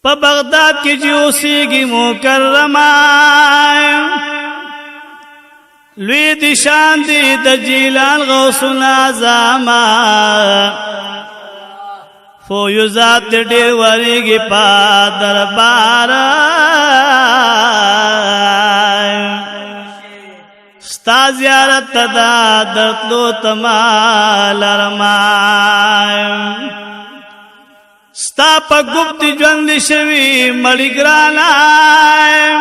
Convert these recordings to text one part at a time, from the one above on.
په بغداد کې چې اوسېږي مکرمه لوی دي شان دي د جیلان غوث الاعظم فیوزات ډېر ورېږي په دربار ستا زیارت ته دا درتلو ته ما لرمایم ستا په ګفت ژوند شوي مړی ګرانایم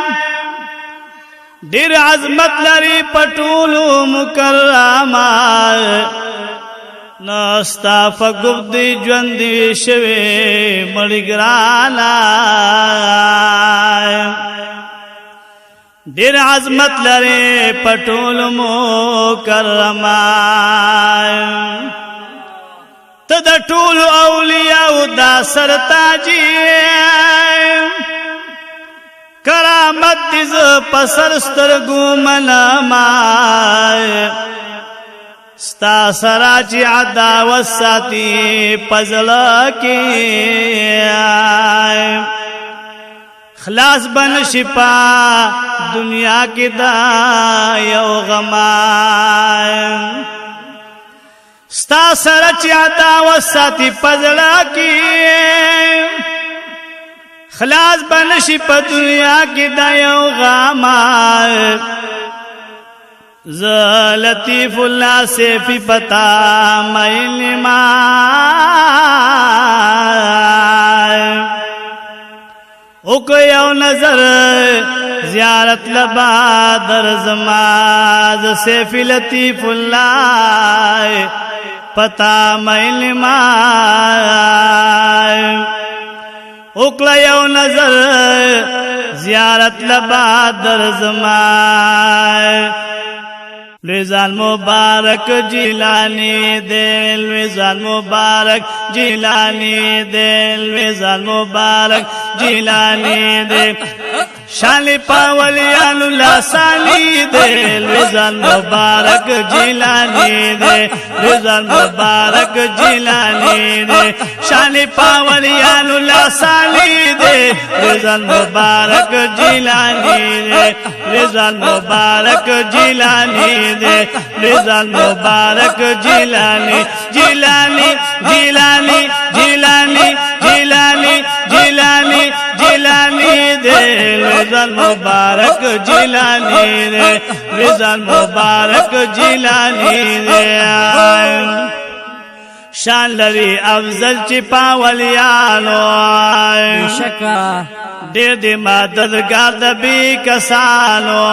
ډېر عظمت لري په ټولو مکرمه نو ستا په ګفت ژوند شوي مړی ګرانایم ډېر عظمت لري په ټولو مکرمه ته د ټولو اولیاءو دا سرتاجي کرامت دې زه په سر سترګو منمه ستا سره چې عداوت ساتي په زړه کې خلاص بن شپا دنیا کی دا یو غمان ستا سره چې عداوت ساتي پزړه کی خلاص بن شپا دنیا کی دا یو غمان ز لطیف الله سیفی پتا مې ما اوک یو نظر زیارت لبا در زماز سیف لطیف اللہ پتا میل مائی اوک یو نظر زیارت لبا در زمائی لویزان مبارک جیلانی دے لویزان مبارک جیلانی دے لویزان مبارک جیلانی دے شالی پاولیان اللہ سالی دے لویزان مبارک جیلانی دے لویزان مبارک جیلانی دے شالی پاولیان اللہ سالی دے لویزان مبارک جیلانی دے لویزان مبارک جیلانی دے لویزان مبارک جیلانی جیلانی جیلانی جیلانی جیلانی جیلانی جیلانی دے لویزان مبارک جیلانی دے لویزان مبارک جیلانی دے شان لري افضل چې پاولیانو شکا ډېر دې مددګار د بې کسانو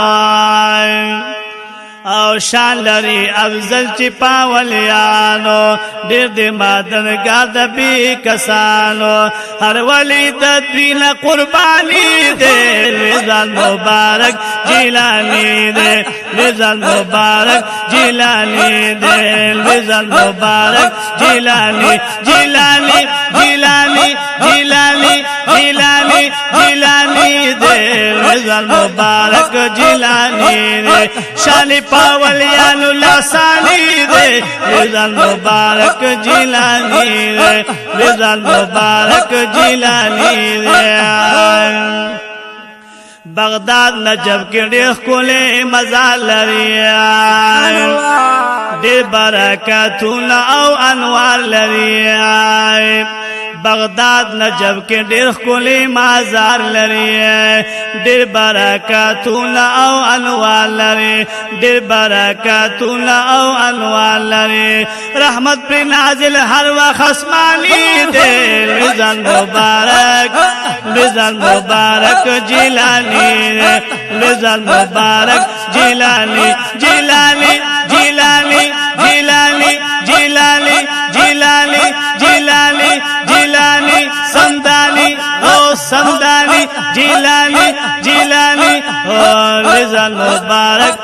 او شان لري افضل چې پاولیانو ډېر دې مددګار د بې کسانو هر ولی د دین قرباني دې لویزان مبارک جیلانی دې لویزان مبارک جیلانی دې لویزان مبارک جیلانی جیلانی جیلانی جیلانی جیلانی جیلانی دے لویزان مبارک جیلانی دے شالی پاولیان اللہ سالی دے لویزان مبارک جیلانی دے لویزان مبارک جیلانی دے بغداد نجب کې ډېر ښکلی مزار لري ډېر برکتونه او انوار لري بغداد نجب کې ډېر ښکلی مزار لري ډېر برکتونه او انوار لري ډېر برکتونه او انوار لري رحمت پر نازل هر وخت اسماني دی لویزان مبارک لویزان مبارک جیلانی لویزان مبارک جیلانی جیلانی جیلانی جیلانی جیلانی جیلانی جیلانی جیلانی سمدانی او سمدانی جیلانی جیلانی او لویزان مبارک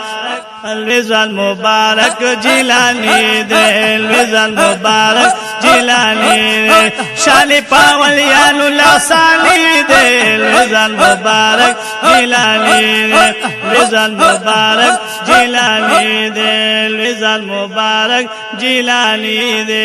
لویزان مبارک جیلانی دے لویزان مبارک جیلانی دے شالی پاولیان اللہ سالی دے لویزان مبارک جیلانی دے لویزان مبارک جیلانی دے لویزان مبارک جیلانی دے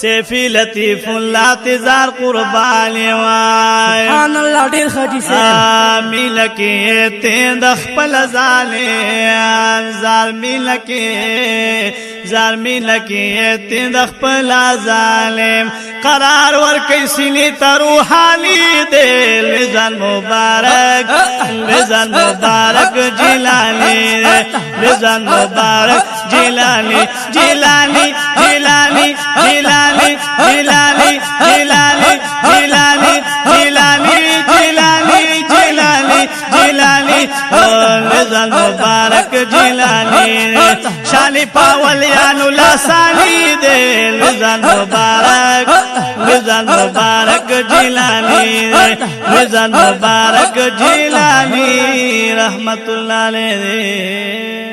سیفی لطیف اللہ تزار قربانی وای سبحان الله ډیر خدي سي ملکی تین دخپل ظالم زار ملکی تین دخپل ظالم قرار ورکی سینی تروحانی دے لزن مبارک جیلانی لزن مبارک جیلانی جیلانی جیلانی جیلانی جیلانی جیلانی جیلانی جیلانی جیلانی جیلانی جیلانی لزن مبارک جیلانی شانی پاولیانو لاسانی دے لزن مبارک جیلانی لزن مبارک جیلانی رحمت اللہ علیہ